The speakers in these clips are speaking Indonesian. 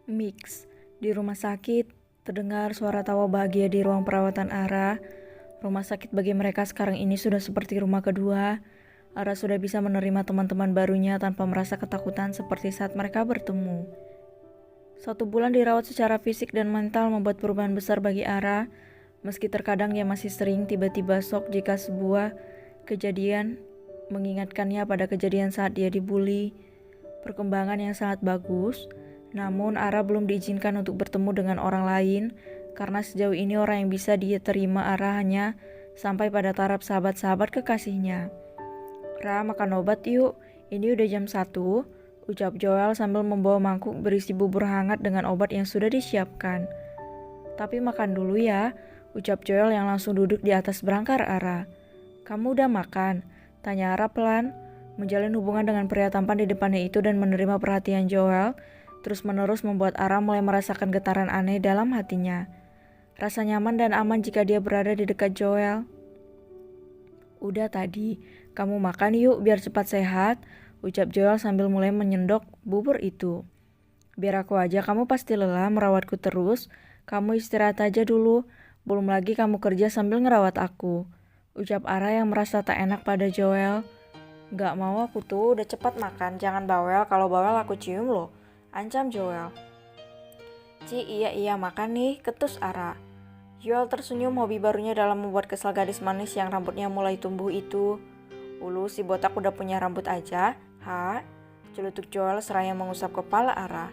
Mix. Di rumah sakit, terdengar suara tawa bahagia di ruang perawatan Ara. Rumah sakit bagi mereka sekarang ini sudah seperti rumah kedua. Ara sudah bisa menerima teman-teman barunya tanpa merasa ketakutan seperti saat mereka bertemu. 1 bulan dirawat secara fisik dan mental membuat perubahan besar bagi Ara. Meski terkadang ia masih sering tiba-tiba shock jika sebuah kejadian mengingatkannya pada kejadian saat dia dibully. Perkembangan yang sangat bagus. Namun Ara belum diizinkan untuk bertemu dengan orang lain karena sejauh ini orang yang bisa dia terima Ara hanya sampai pada taraf sahabat-sahabat kekasihnya. Ra, makan obat yuk, ini udah jam 1, ucap Joel sambil membawa mangkuk berisi bubur hangat dengan obat yang sudah disiapkan. Tapi makan dulu ya, ucap Joel yang langsung duduk di atas berangkar Ara. Kamu udah makan? Tanya Ara pelan, menjalin hubungan dengan pria tampan di depannya itu dan menerima perhatian Joel. Terus-menerus membuat Ara mulai merasakan getaran aneh dalam hatinya. Rasa nyaman dan aman jika dia berada di dekat Joel. Udah tadi, kamu makan yuk biar cepat sehat, ucap Joel sambil mulai menyendok bubur itu. Biar aku aja, kamu pasti lelah merawatku terus. Kamu istirahat aja dulu, belum lagi kamu kerja sambil ngerawat aku, ucap Ara yang merasa tak enak pada Joel. Gak mau, aku tuh udah cepat makan, jangan bawel, kalau bawel aku cium loh, ancam Joel. Iya makan nih, ketus Ara. Joel tersenyum hobi barunya dalam membuat kesal gadis manis yang rambutnya mulai tumbuh itu. Ulu si botak udah punya rambut aja, ha? Celutuk Joel seraya mengusap kepala Ara.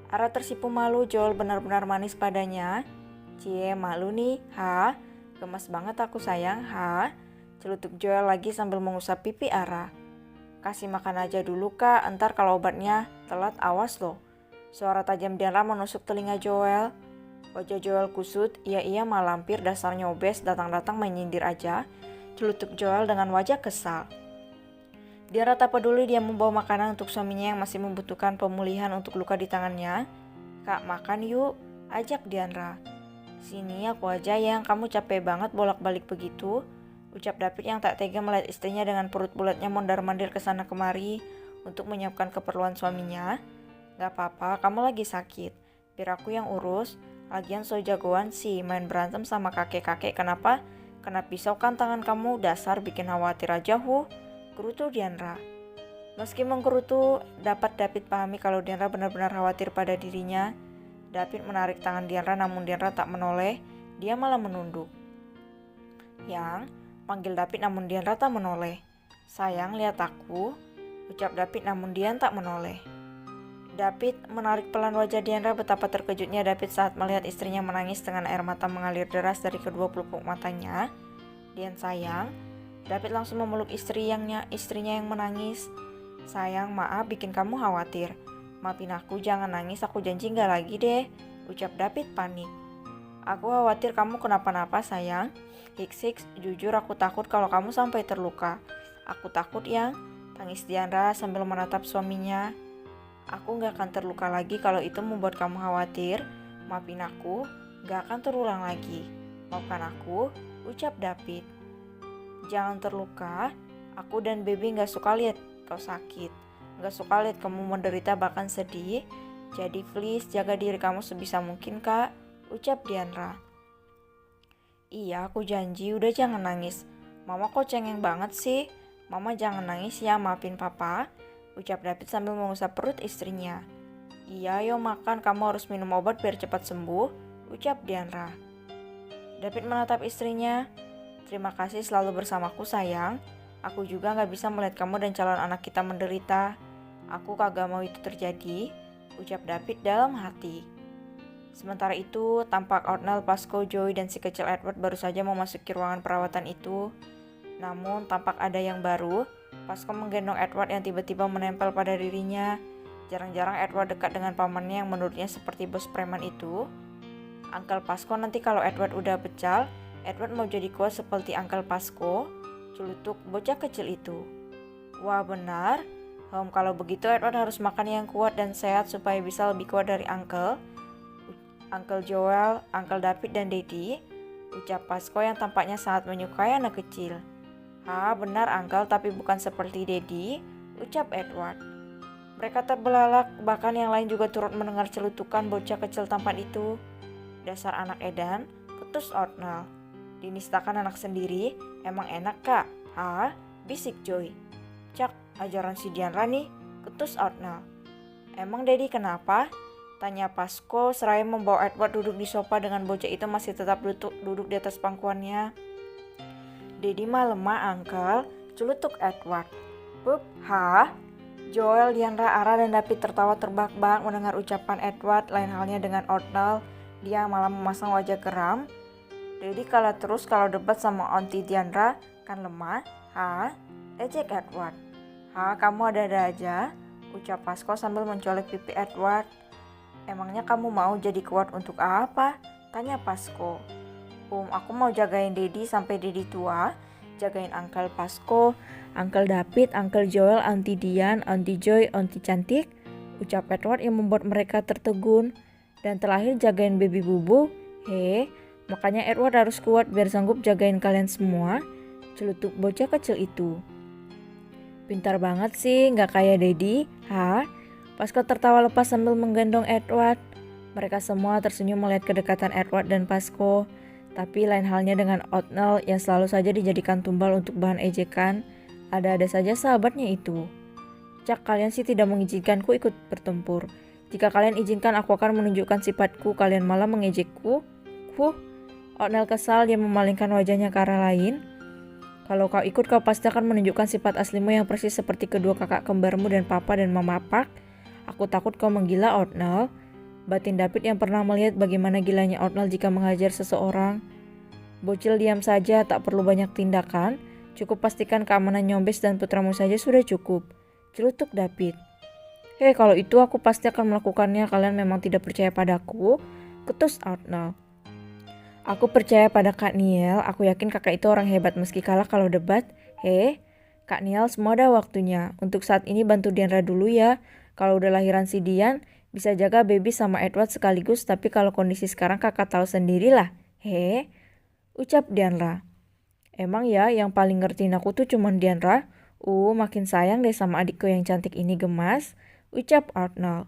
Ara tersipu malu, Joel benar-benar manis padanya. Cie, malu nih, ha? Gemes banget aku sayang, ha? Celutuk Joel lagi sambil mengusap pipi Ara. Kasih makan aja dulu kak, entar kalau obatnya telat awas loh. Suara tajam Dianra menusuk telinga Joel. Wajah Joel kusut, iya malampir dasarnya obes, datang-datang menyindir aja. Celutuk Joel dengan wajah kesal. Dianra tak peduli dia membawa makanan untuk suaminya yang masih membutuhkan pemulihan untuk luka di tangannya. Kak makan yuk, ajak Dianra. Sini aku aja yang kamu capek banget bolak-balik begitu, ucap David yang tak tega melihat istrinya dengan perut bulatnya mondar-mandir ke sana kemari untuk menyiapkan keperluan suaminya. Gak apa-apa, kamu lagi sakit, biar aku yang urus. Lagian so jagoan sih main berantem sama kakek-kakek, kenapa? Kena pisau kan tangan kamu, dasar bikin khawatir aja gerutu Dianra. Meski menggerutu, dapat David pahami kalau Dianra benar-benar khawatir pada dirinya. David menarik tangan Dianra namun Dianra tak menoleh, dia malah menunduk. Yang panggil David namun Dianra tak menoleh. Sayang lihat aku, ucap David namun Dian tak menoleh. David menarik pelan wajah Dianra, betapa terkejutnya David saat melihat istrinya menangis dengan air mata mengalir deras dari kedua pelupuk matanya. Dian sayang, David langsung memeluk istrinya yang menangis. Sayang, maaf bikin kamu khawatir. Maafin aku, jangan nangis, aku janji gak lagi deh, ucap David panik. Aku khawatir kamu kenapa-napa sayang. Hiks, jujur aku takut kalau kamu sampai terluka. Aku takut yang, tangis Dianra sambil menatap suaminya. Aku gak akan terluka lagi kalau itu membuat kamu khawatir. Maafin aku, gak akan terulang lagi. Maafkan aku, ucap David. Jangan terluka, aku dan baby gak suka lihat kau sakit. Gak suka lihat kamu menderita bahkan sedih. Jadi please jaga diri kamu sebisa mungkin kak, ucap Dianra. Iya aku janji, udah jangan nangis. Mama kok cengeng banget sih. Mama jangan nangis ya, maafin papa, ucap David sambil mengusap perut istrinya. Iya yo makan, kamu harus minum obat biar cepat sembuh, ucap Dianra. David menatap istrinya. Terima kasih selalu bersamaku sayang. Aku juga gak bisa melihat kamu dan calon anak kita menderita. Aku kagak mau itu terjadi, ucap David dalam hati. Sementara itu, tampak Ornel, Pasco, Joey, dan si kecil Edward baru saja memasuki ruangan perawatan itu. Namun, tampak ada yang baru. Pasco menggendong Edward yang tiba-tiba menempel pada dirinya. Jarang-jarang Edward dekat dengan pamannya yang menurutnya seperti bos preman itu. Uncle Pasco nanti kalau Edward udah pecal, Edward mau jadi kuat seperti Uncle Pasco, celutuk bocah kecil itu. Wah benar, kalau begitu Edward harus makan yang kuat dan sehat supaya bisa lebih kuat dari Uncle Joel, Uncle David dan Daddy, ucap Pasco yang tampaknya sangat menyukai anak kecil. Benar Uncle, tapi bukan seperti Daddy, ucap Edward. Mereka terbelalak, bahkan yang lain juga turut mendengar celutukan bocah kecil tampan itu. Dasar anak edan, ketus Othniel. Dinistakan anak sendiri, emang enak kak? Bisik Joy. Cak, ajaran si Dianra nih, ketus Othniel. Emang Daddy kenapa? Tanya Pasco seraya membawa Edward duduk di sofa dengan bocah itu masih tetap duduk di atas pangkuannya. Daddy mah lemah Uncle, celutuk Edward. Joel, Dianra, Ara, dan David tertawa terbahak-bahak mendengar ucapan Edward. Lain halnya dengan Othniel, dia malah memasang wajah geram. Daddy kalah terus kalau debat sama Auntie Dianra, kan lemah? Ejek Edward. Kamu ada-ada aja, ucap Pasco sambil mencolek pipi Edward. Emangnya kamu mau jadi kuat untuk apa? Tanya Pasco. Aku mau jagain Daddy sampai Daddy tua, jagain Uncle Pasco, Uncle David, Uncle Joel, Auntie Dian, Auntie Joy, Auntie cantik, ucap Edward yang membuat mereka tertegun. Dan terakhir jagain baby Bubu. Makanya Edward harus kuat biar sanggup jagain kalian semua, celutuk bocah kecil itu. Pintar banget sih, gak kayak Daddy. Pasco tertawa lepas sambil menggendong Edward. Mereka semua tersenyum melihat kedekatan Edward dan Pasco. Tapi lain halnya dengan Othniel yang selalu saja dijadikan tumbal untuk bahan ejekan. Ada-ada saja sahabatnya itu. Cak, kalian sih tidak mengizinkanku ikut bertempur. Jika kalian izinkan aku akan menunjukkan sifatku, kalian malah mengejekku. Othniel kesal, dia memalingkan wajahnya ke arah lain. Kalau kau ikut kau pasti akan menunjukkan sifat aslimu yang persis seperti kedua kakak kembarmu dan papa dan mama Park. Aku takut kau menggila Othniel. Batin David yang pernah melihat bagaimana gilanya Othniel jika menghajar seseorang. Bocil diam saja, tak perlu banyak tindakan. Cukup pastikan keamanan Nyombes dan putramu saja sudah cukup, celutuk David. Kalau itu aku pasti akan melakukannya, kalian memang tidak percaya padaku, ketus Othniel. Aku percaya pada Kak Niel, aku yakin kakak itu orang hebat meski kalah kalau debat. Kak Niel, semua ada waktunya. Untuk saat ini bantu Dianra dulu ya. Kalau udah lahiran si Dian, bisa jaga baby sama Edward sekaligus, tapi kalau kondisi sekarang kakak tahu sendirilah. Ucap Dianra. Emang ya yang paling ngertiin aku tuh cuman Dianra? Makin sayang deh sama adikku yang cantik ini gemas, ucap Othniel.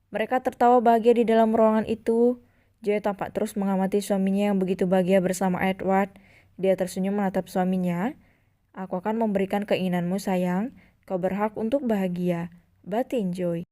Mereka tertawa bahagia di dalam ruangan itu. Joy tampak terus mengamati suaminya yang begitu bahagia bersama Edward. Dia tersenyum menatap suaminya. Aku akan memberikan keinginanmu sayang, kau berhak untuk bahagia, batin Joy.